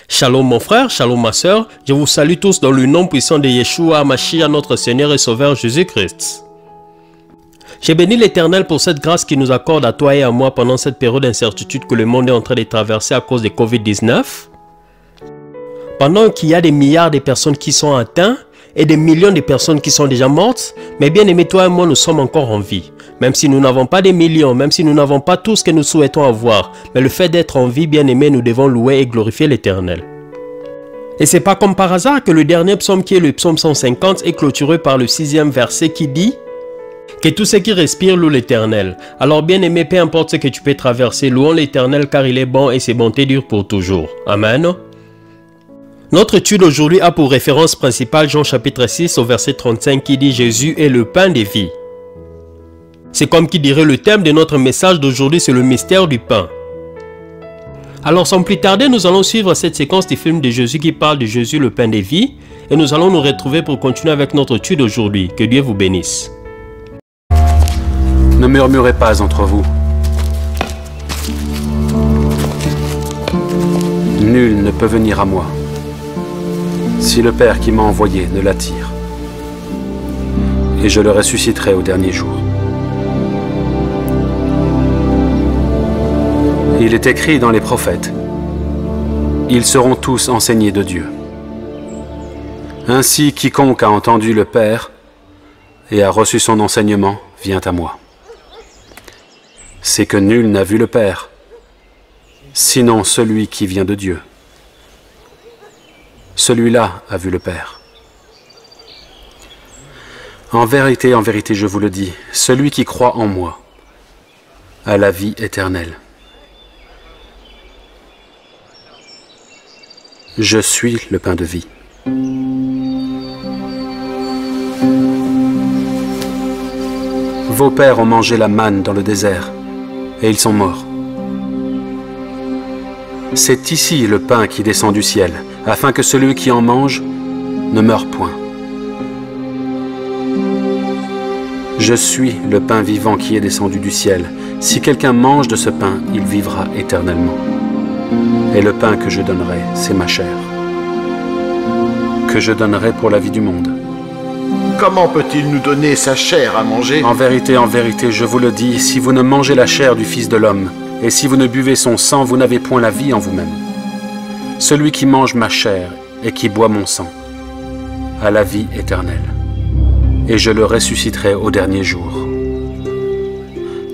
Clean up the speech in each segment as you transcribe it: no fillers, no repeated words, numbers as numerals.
Shalom mon frère, shalom ma soeur, je vous salue tous dans le nom puissant de Yeshua HaMashiach, notre Seigneur et Sauveur Jésus-Christ. J'ai béni l'Éternel pour cette grâce qu'il nous accorde à toi et à moi pendant cette période d'incertitude que le monde est en train de traverser à cause de Covid-19. Pendant qu'il y a des milliards de personnes qui sont atteintes et des millions de personnes qui sont déjà mortes, mais bien aimé, toi et moi, nous sommes encore en vie. Même si nous n'avons pas des millions, même si nous n'avons pas tout ce que nous souhaitons avoir, mais le fait d'être en vie, bien aimé, nous devons louer et glorifier l'Éternel. Et c'est pas comme par hasard que le dernier psaume qui est le psaume 150 est clôturé par le 6e verset qui dit que tout ce qui respire loue l'Éternel. Alors bien aimé, peu importe ce que tu peux traverser, louons l'Éternel car il est bon et ses bontés durent pour toujours. Amen. Notre étude aujourd'hui a pour référence principale Jean chapitre 6 au verset 35 qui dit Jésus est le pain de vie. C'est comme qui dirait le thème de notre message d'aujourd'hui, c'est le mystère du pain. Alors sans plus tarder, nous allons suivre cette séquence du film de Jésus qui parle de Jésus le pain de vie et nous allons nous retrouver pour continuer avec notre étude aujourd'hui. Que Dieu vous bénisse. Ne murmurez pas entre vous. Nul ne peut venir à moi si le Père qui m'a envoyé ne l'attire. Et je le ressusciterai au dernier jour. Il est écrit dans les prophètes, ils seront tous enseignés de Dieu. Ainsi, quiconque a entendu le Père et a reçu son enseignement vient à moi. C'est que nul n'a vu le Père, sinon celui qui vient de Dieu. Celui-là a vu le Père. En vérité, je vous le dis, celui qui croit en moi a la vie éternelle. Je suis le pain de vie. Vos pères ont mangé la manne dans le désert, et ils sont morts. C'est ici le pain qui descend du ciel, afin que celui qui en mange ne meure point. Je suis le pain vivant qui est descendu du ciel. Si quelqu'un mange de ce pain, il vivra éternellement. Et le pain que je donnerai, c'est ma chair, que je donnerai pour la vie du monde. Comment peut-il nous donner sa chair à manger? En vérité, je vous le dis, si vous ne mangez la chair du Fils de l'homme, et si vous ne buvez son sang, vous n'avez point la vie en vous-même. Celui qui mange ma chair et qui boit mon sang a la vie éternelle, et je le ressusciterai au dernier jour.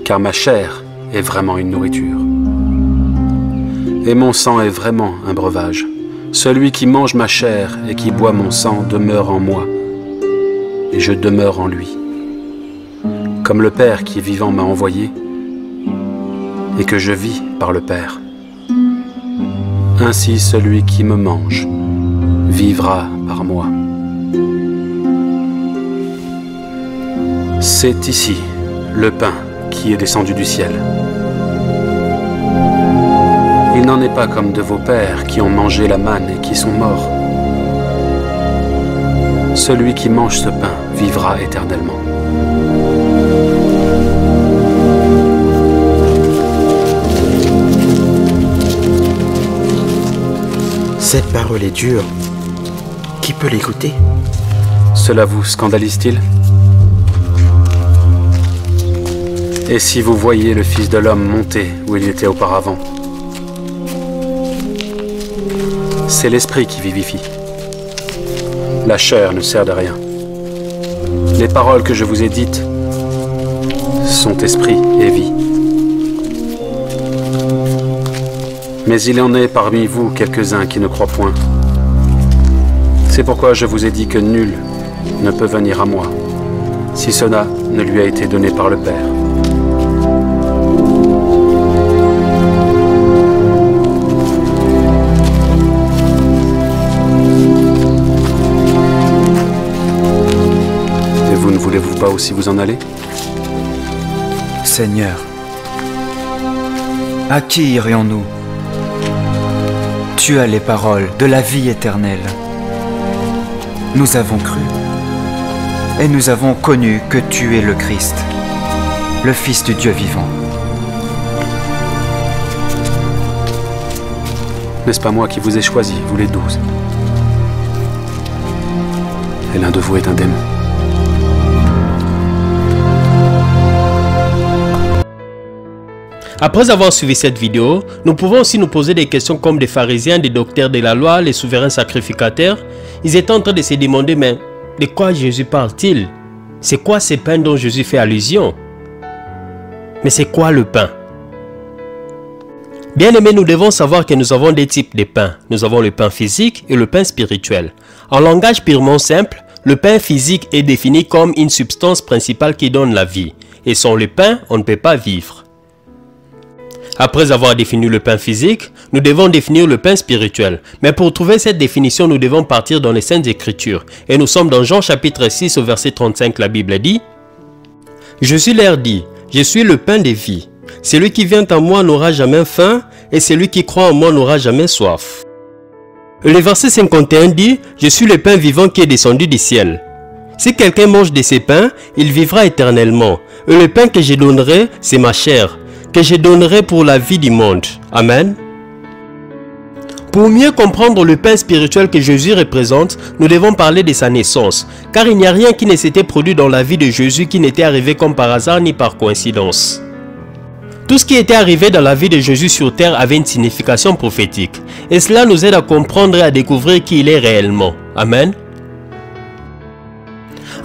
Car ma chair est vraiment une nourriture, et mon sang est vraiment un breuvage. Celui qui mange ma chair et qui boit mon sang demeure en moi, et je demeure en lui. Comme le Père qui est vivant m'a envoyé, et que je vis par le Père. Ainsi celui qui me mange vivra par moi. C'est ici le pain qui est descendu du ciel. Il n'en est pas comme de vos pères qui ont mangé la manne et qui sont morts. Celui qui mange ce pain vivra éternellement. Cette parole est dure. Qui peut l'écouter? Cela vous scandalise-t-il? Et si vous voyez le Fils de l'homme monter où il était auparavant? C'est l'esprit qui vivifie. La chair ne sert de rien. Les paroles que je vous ai dites sont esprit et vie. Mais il en est parmi vous quelques-uns qui ne croient point. C'est pourquoi je vous ai dit que nul ne peut venir à moi, si cela ne lui a été donné par le Père. Et vous ne voulez-vous pas aussi vous en aller? Seigneur, à qui irions-nous? Tu as les paroles de la vie éternelle. Nous avons cru et nous avons connu que tu es le Christ, le Fils du Dieu vivant. N'est-ce pas moi qui vous ai choisi, vous les 12? Et l'un de vous est un démon. Après avoir suivi cette vidéo, nous pouvons aussi nous poser des questions comme des pharisiens, des docteurs de la loi, les souverains sacrificateurs. Ils étaient en train de se demander, mais de quoi Jésus parle-t-il? C'est quoi ces pains dont Jésus fait allusion? Mais c'est quoi le pain? Bien aimés, nous devons savoir que nous avons des types de pain. Nous avons le pain physique et le pain spirituel. En langage purement simple, le pain physique est défini comme une substance principale qui donne la vie. Et sans le pain, on ne peut pas vivre. Après avoir défini le pain physique, nous devons définir le pain spirituel. Mais pour trouver cette définition, nous devons partir dans les Saintes Écritures. Et nous sommes dans Jean chapitre 6 au verset 35, la Bible dit « Jésus leur dit, je suis le pain de vie. Celui qui vient à moi n'aura jamais faim, et celui qui croit en moi n'aura jamais soif. » Le verset 51 dit « Je suis le pain vivant qui est descendu du ciel. Si quelqu'un mange de ces pains, il vivra éternellement. Et le pain que je donnerai, c'est ma chair, que je donnerai pour la vie du monde. » Amen. Pour mieux comprendre le pain spirituel que Jésus représente, nous devons parler de sa naissance, car il n'y a rien qui ne s'était produit dans la vie de Jésus qui n'était arrivé comme par hasard ni par coïncidence. Tout ce qui était arrivé dans la vie de Jésus sur terre avait une signification prophétique, et cela nous aide à comprendre et à découvrir qui il est réellement. Amen.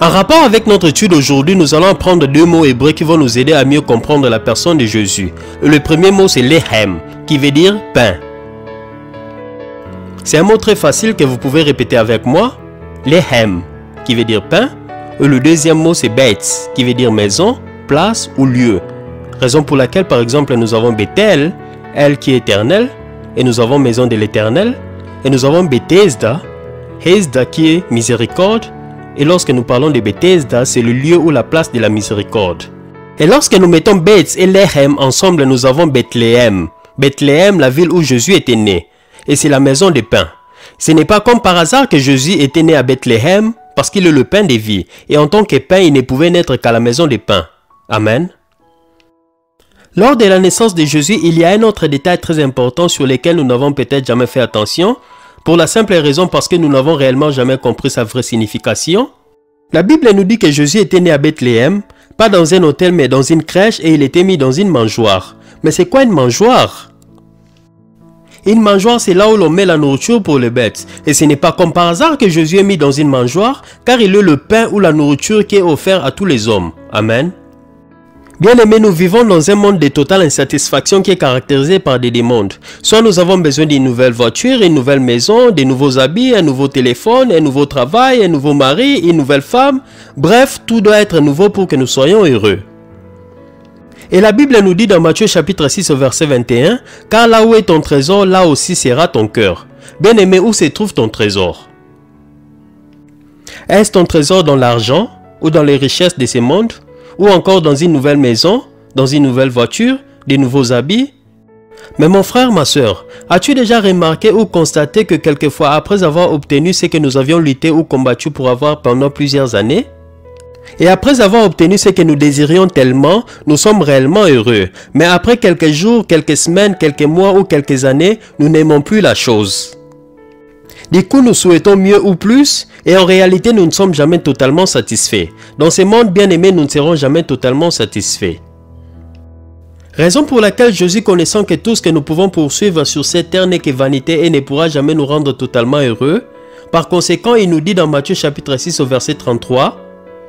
En rapport avec notre étude aujourd'hui, nous allons apprendre deux mots hébreux qui vont nous aider à mieux comprendre la personne de Jésus. Le premier mot c'est lehem, qui veut dire pain. C'est un mot très facile que vous pouvez répéter avec moi. Lehem, qui veut dire pain. Et le deuxième mot c'est beit, qui veut dire maison, place ou lieu. Raison pour laquelle par exemple nous avons Bethel, elle qui est éternelle, et nous avons maison de l'éternel, et nous avons Bethesda, Hesda qui est miséricorde. Et lorsque nous parlons de Bethesda, c'est le lieu ou la place de la miséricorde. Et lorsque nous mettons Beth et Lehem ensemble, nous avons Bethléem. Bethléem, la ville où Jésus était né. Et c'est la maison des pains. Ce n'est pas comme par hasard que Jésus était né à Bethléem, parce qu'il est le pain des vies. Et en tant que pain, il ne pouvait naître qu'à la maison des pains. Amen. Lors de la naissance de Jésus, il y a un autre détail très important sur lequel nous n'avons peut-être jamais fait attention. Pour la simple raison parce que nous n'avons réellement jamais compris sa vraie signification. La Bible nous dit que Jésus était né à Bethléem, pas dans un hôtel mais dans une crèche et il était mis dans une mangeoire. Mais c'est quoi une mangeoire? Une mangeoire c'est là où l'on met la nourriture pour les bêtes. Et ce n'est pas comme par hasard que Jésus est mis dans une mangeoire car il est le pain ou la nourriture qui est offert à tous les hommes. Amen. Bien aimés, nous vivons dans un monde de totale insatisfaction qui est caractérisé par des demandes. Soit nous avons besoin d'une nouvelle voiture, une nouvelle maison, des nouveaux habits, un nouveau téléphone, un nouveau travail, un nouveau mari, une nouvelle femme. Bref, tout doit être nouveau pour que nous soyons heureux. Et la Bible nous dit dans Matthieu chapitre 6 au verset 21, « Car là où est ton trésor, là aussi sera ton cœur. » Bien aimé, où se trouve ton trésor? Est-ce ton trésor dans l'argent ou dans les richesses de ce monde? Ou encore dans une nouvelle maison, dans une nouvelle voiture, des nouveaux habits? Mais mon frère, ma soeur, as-tu déjà remarqué ou constaté que quelquefois après avoir obtenu ce que nous avions lutté ou combattu pour avoir pendant plusieurs années, et après avoir obtenu ce que nous désirions tellement, nous sommes réellement heureux. Mais après quelques jours, quelques semaines, quelques mois ou quelques années, nous n'aimons plus la chose. Du coup, nous souhaitons mieux ou plus, et en réalité, nous ne sommes jamais totalement satisfaits. Dans ce monde bien-aimé, nous ne serons jamais totalement satisfaits. Raison pour laquelle Jésus, connaissant que tout ce que nous pouvons poursuivre sur cette terre n'est que vanité et ne pourra jamais nous rendre totalement heureux, par conséquent, il nous dit dans Matthieu chapitre 6 au verset 33,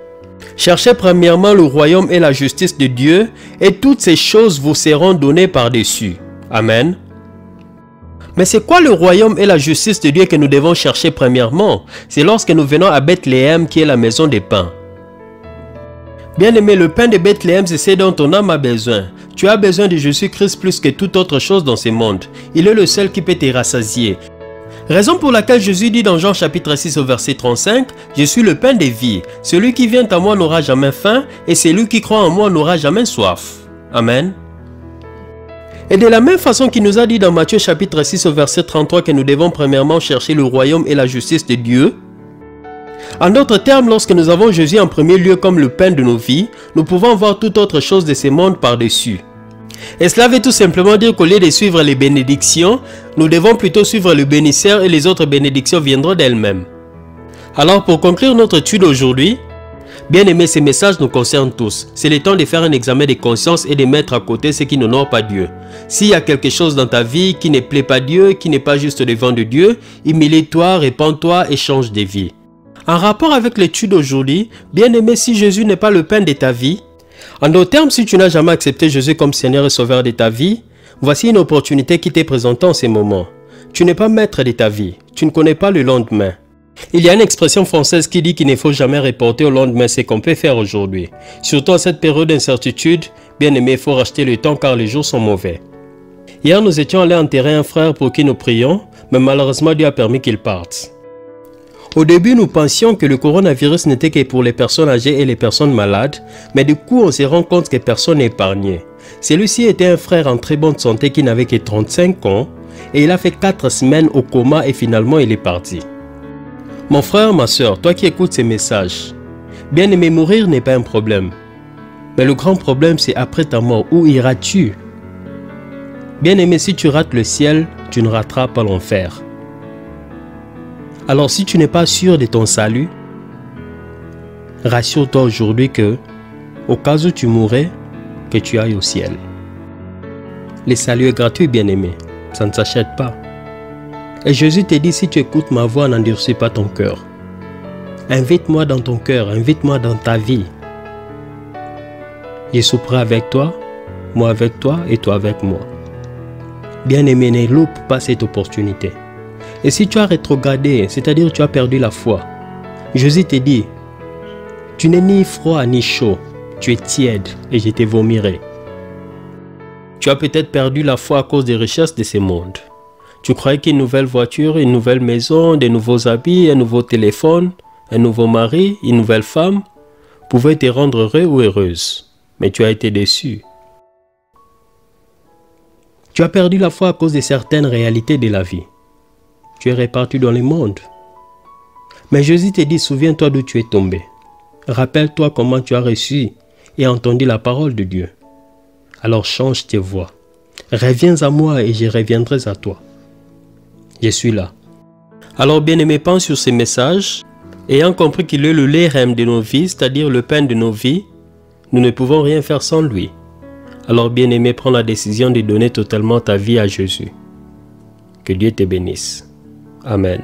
« Cherchez premièrement le royaume et la justice de Dieu, et toutes ces choses vous seront données par-dessus. » Amen. Mais c'est quoi le royaume et la justice de Dieu que nous devons chercher premièrement? C'est lorsque nous venons à Bethléem qui est la maison des pains. Bien aimé, le pain de Bethléem, c'est ce dont ton âme a besoin. Tu as besoin de Jésus-Christ plus que toute autre chose dans ce monde. Il est le seul qui peut te rassasier. Raison pour laquelle Jésus dit dans Jean chapitre 6 au verset 35, « Je suis le pain de vie. Celui qui vient à moi n'aura jamais faim, et celui qui croit en moi n'aura jamais soif. » Amen. Et de la même façon qu'il nous a dit dans Matthieu chapitre 6 au verset 33 que nous devons premièrement chercher le royaume et la justice de Dieu. En d'autres termes, lorsque nous avons Jésus en premier lieu comme le pain de nos vies, nous pouvons voir toute autre chose de ce monde par-dessus. Et cela veut tout simplement dire qu'au lieu de suivre les bénédictions, nous devons plutôt suivre le bénisseur et les autres bénédictions viendront d'elles-mêmes. Alors pour conclure notre étude aujourd'hui, bien aimé, ces messages nous concernent tous. C'est le temps de faire un examen de conscience et de mettre à côté ce qui n'honore pas Dieu. S'il y a quelque chose dans ta vie qui ne plaît pas Dieu, qui n'est pas juste devant de Dieu, humilie-toi, répands-toi et change de vie. En rapport avec l'étude d'aujourd'hui, bien aimé, si Jésus n'est pas le pain de ta vie, en d'autres termes, si tu n'as jamais accepté Jésus comme Seigneur et Sauveur de ta vie, voici une opportunité qui t'est présentée en ces moments. Tu n'es pas maître de ta vie, tu ne connais pas le lendemain. Il y a une expression française qui dit qu'il ne faut jamais reporter au lendemain ce qu'on peut faire aujourd'hui. Surtout en cette période d'incertitude, bien aimé, il faut racheter le temps car les jours sont mauvais. Hier, nous étions allés enterrer un frère pour qui nous prions, mais malheureusement Dieu a permis qu'il parte. Au début, nous pensions que le coronavirus n'était que pour les personnes âgées et les personnes malades, mais du coup, on se rend compte que personne n'est épargné. Celui-ci était un frère en très bonne santé qui n'avait que 35 ans et il a fait 4 semaines au coma et finalement il est parti. Mon frère, ma soeur, toi qui écoutes ces messages, bien aimé, mourir n'est pas un problème. Mais le grand problème, c'est après ta mort, où iras-tu? Bien aimé, si tu rates le ciel, tu ne rateras pas l'enfer. Alors si tu n'es pas sûr de ton salut, rassure-toi aujourd'hui que, au cas où tu mourrais, que tu ailles au ciel. Le salut est gratuit, bien-aimé, ça ne s'achète pas. Et Jésus te dit, si tu écoutes ma voix, n'endurcis pas ton cœur. Invite-moi dans ton cœur, invite-moi dans ta vie. Je souperai avec toi, moi avec toi et toi avec moi. Bien-aimé, ne loupe pas cette opportunité. Et si tu as rétrogradé, c'est-à-dire tu as perdu la foi, Jésus te dit, tu n'es ni froid ni chaud, tu es tiède et je te vomirai. Tu as peut-être perdu la foi à cause des richesses de ce monde. Tu croyais qu'une nouvelle voiture, une nouvelle maison, des nouveaux habits, un nouveau téléphone, un nouveau mari, une nouvelle femme pouvaient te rendre heureux ou heureuse, mais tu as été déçu. Tu as perdu la foi à cause de certaines réalités de la vie. Tu es réparti dans le monde. Mais Jésus te dit, souviens-toi d'où tu es tombé. Rappelle-toi comment tu as reçu et entendu la parole de Dieu. Alors change tes voies. Reviens à moi et je reviendrai à toi. Je suis là. Alors bien-aimé, pense sur ces messages. Ayant compris qu'il est le lerem de nos vies, c'est-à-dire le pain de nos vies, nous ne pouvons rien faire sans lui. Alors bien-aimé, prends la décision de donner totalement ta vie à Jésus. Que Dieu te bénisse. Amen.